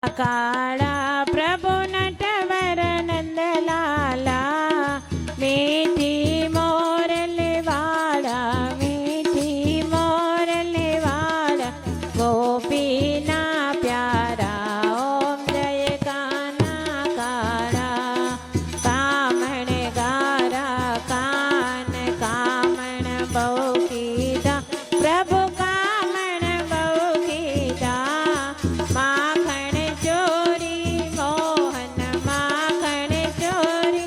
काळा प्रभु नटवर नंदलाला मीठी मोरले वाड़ा मीठी मोरले वाड़ा गोपीना प्यारा ओम जय काना काड़ा कामण गारा कान कामण बहु कीधा प्रभु कामण बहु कीधा माखण चोरी मोहन माखण चोरी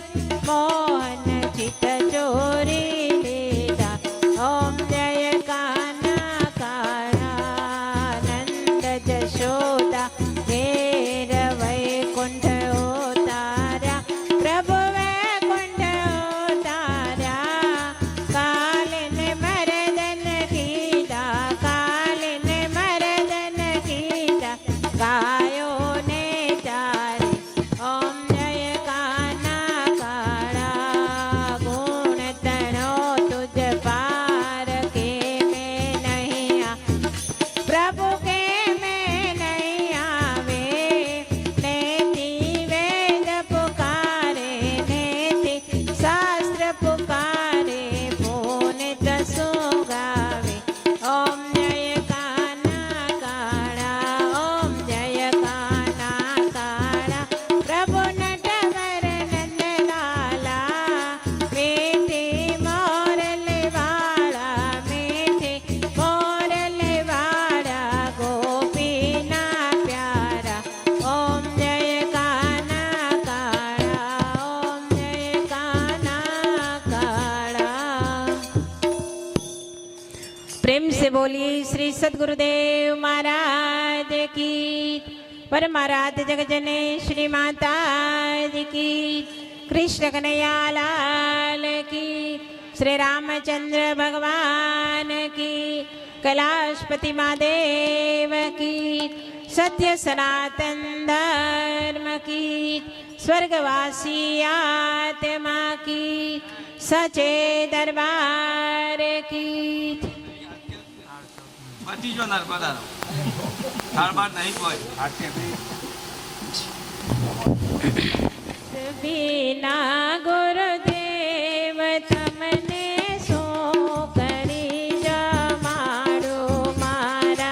मोहन चित चोरी लीधा ओम जय काना काड़ा नंद जशोदा हेर वैकुंठ उतारा प्रभु वैकुंठ उतारा कालिन मर्दन कीधा कालिन मर्दन कीधा गायो ने चारे ओम जय काना काड़ा गुण तनो तुझ पार के में नहीं आ प्रभु के में नहीं आवे नेति वेद पुकारे नेति शास्त्र पुकारे पुनित सुगावे ओम जय काना काड़ा ओम जय काना काड़ा प्रभु नटवर नंदलाला मीठी मोरले वाड़ा मीठी मोरले वाड़ा गोपीना प्यारा ओम जय काना काड़ा ओम जय काना काड़ा। प्रेम से बोलिए श्री सद्गुरुदेव महाराज की परमाराध जगजने श्री माता जी की कृष्ण कन्हैया लाल की श्री रामचंद्र भगवान की कैलाशपति महादेव की सत्य सनातन धर्म की स्वर्गवासी आत्मा की सचे दरबार की। ભતીજો નર્મદાનો થાળબાર નહીં કોઈ बिना गुरुदेव तमने सो करी जमाड़ो मारा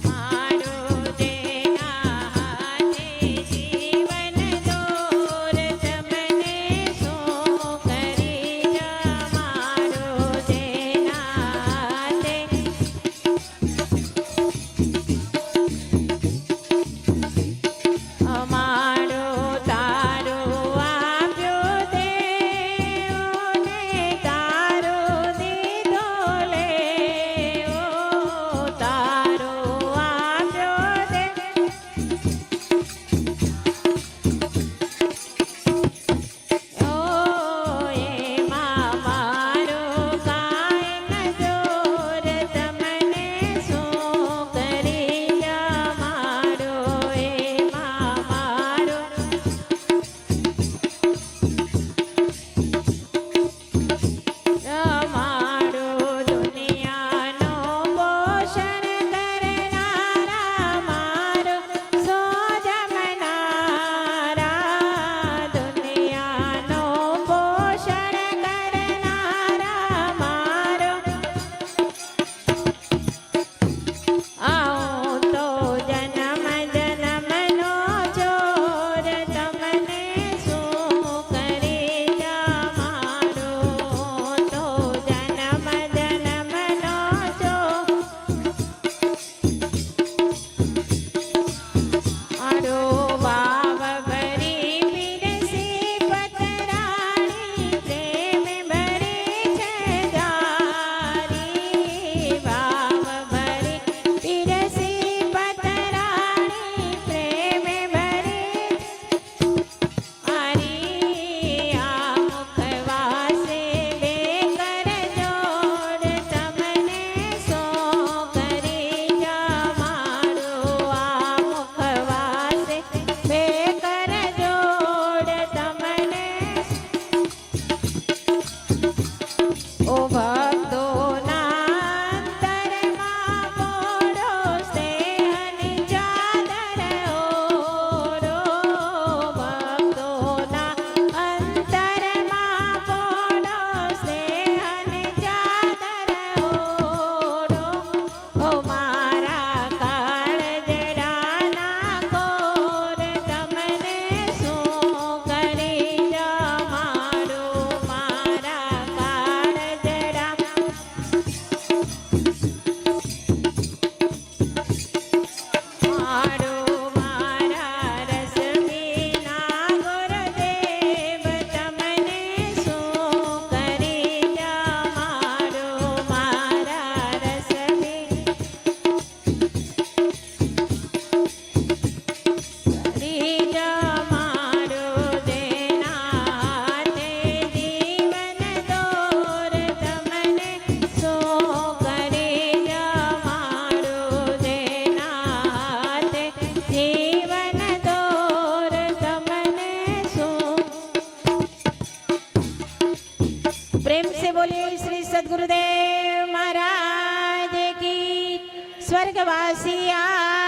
मारो देना हाथे जीवन दूर तमने सो करी जमाड़ो देना हाथे શ્રી સદગુરુદેવ મહારાજ કી સ્વર્ગવાસી આ